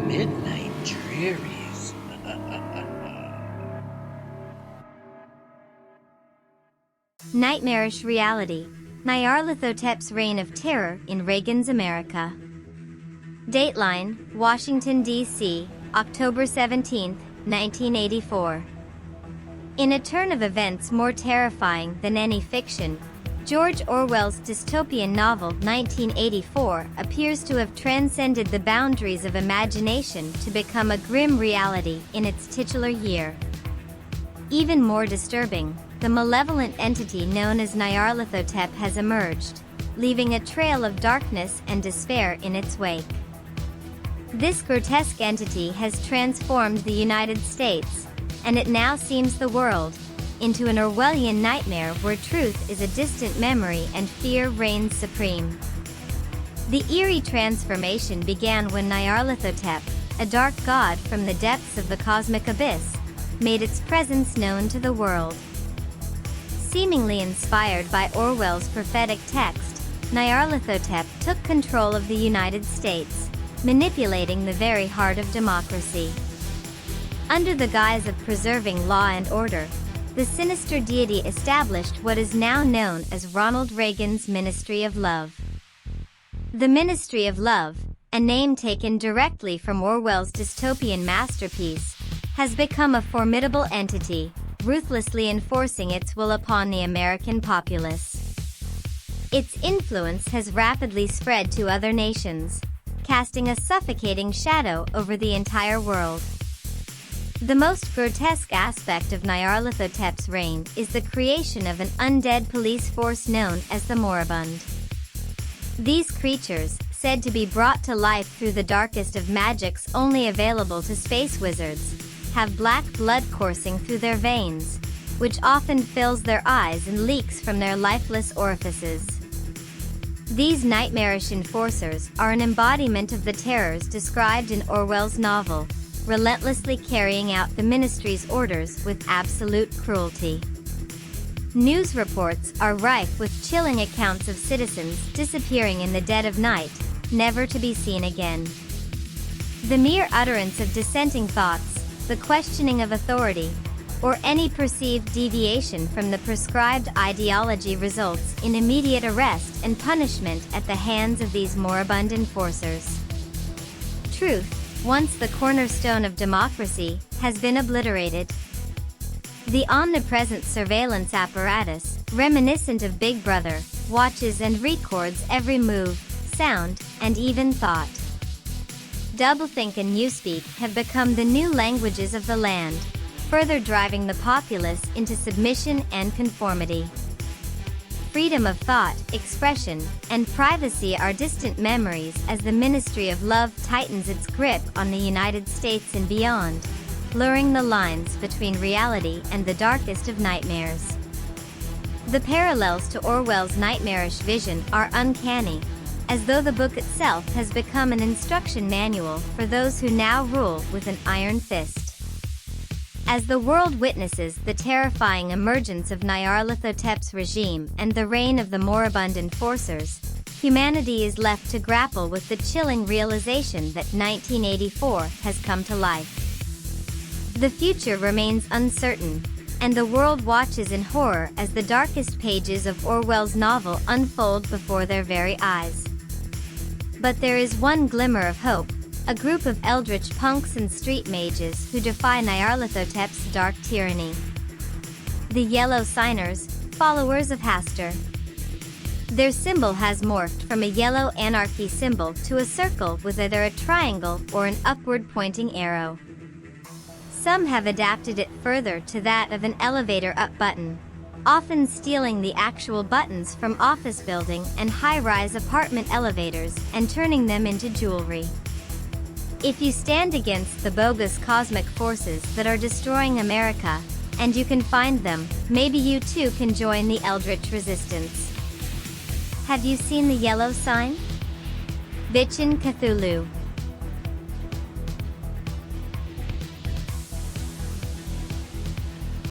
Midnight Drearies. Nightmarish reality. Nyarlathotep's reign of terror in Reagan's America. Dateline, Washington, D.C., October 17, 1984. In a turn of events more terrifying than any fiction, George Orwell's dystopian novel 1984 appears to have transcended the boundaries of imagination to become a grim reality in its titular year. Even more disturbing, the malevolent entity known as Nyarlathotep has emerged, leaving a trail of darkness and despair in its wake. This grotesque entity has transformed the United States, and it now seems the world, into an Orwellian nightmare where truth is a distant memory and fear reigns supreme. The eerie transformation began when Nyarlathotep, a dark god from the depths of the cosmic abyss, made its presence known to the world. Seemingly inspired by Orwell's prophetic text, Nyarlathotep took control of the United States, manipulating the very heart of democracy. Under the guise of preserving law and order, the sinister deity established what is now known as Ronald Reagan's Ministry of Love. The Ministry of Love, a name taken directly from Orwell's dystopian masterpiece, has become a formidable entity, ruthlessly enforcing its will upon the American populace. Its influence has rapidly spread to other nations, casting a suffocating shadow over the entire world. The most grotesque aspect of Nyarlathotep's reign is the creation of an undead police force known as the Moribund. These creatures, said to be brought to life through the darkest of magics only available to space wizards, have black blood coursing through their veins, which often fills their eyes and leaks from their lifeless orifices. These nightmarish enforcers are an embodiment of the terrors described in Orwell's novel, relentlessly carrying out the ministry's orders with absolute cruelty. News reports are rife with chilling accounts of citizens disappearing in the dead of night, never to be seen again. The mere utterance of dissenting thoughts, the questioning of authority, or any perceived deviation from the prescribed ideology results in immediate arrest and punishment at the hands of these moribund enforcers. Truth, once the cornerstone of democracy, has been obliterated. The omnipresent surveillance apparatus, reminiscent of Big Brother, watches and records every move, sound, and even thought. Doublethink and newspeak have become the new languages of the land, further driving the populace into submission and conformity. Freedom of thought, expression, and privacy are distant memories as the Ministry of Love tightens its grip on the United States and beyond, blurring the lines between reality and the darkest of nightmares. The parallels to Orwell's nightmarish vision are uncanny, as though the book itself has become an instruction manual for those who now rule with an iron fist. As the world witnesses the terrifying emergence of Nyarlathotep's regime and the reign of the moribund enforcers, humanity is left to grapple with the chilling realization that 1984 has come to life. The future remains uncertain, and the world watches in horror as the darkest pages of Orwell's novel unfold before their very eyes. But there is one glimmer of hope. A group of eldritch punks and street mages who defy Nyarlathotep's dark tyranny. The Yellow Signers, followers of Hastur. Their symbol has morphed from a yellow anarchy symbol to a circle with either a triangle or an upward-pointing arrow. Some have adapted it further to that of an elevator up button, often stealing the actual buttons from office building and high-rise apartment elevators and turning them into jewelry. If you stand against the bogus cosmic forces that are destroying America, and you can find them, maybe you too can join the eldritch resistance. Have you seen the yellow sign? Bitchin' Cthulhu.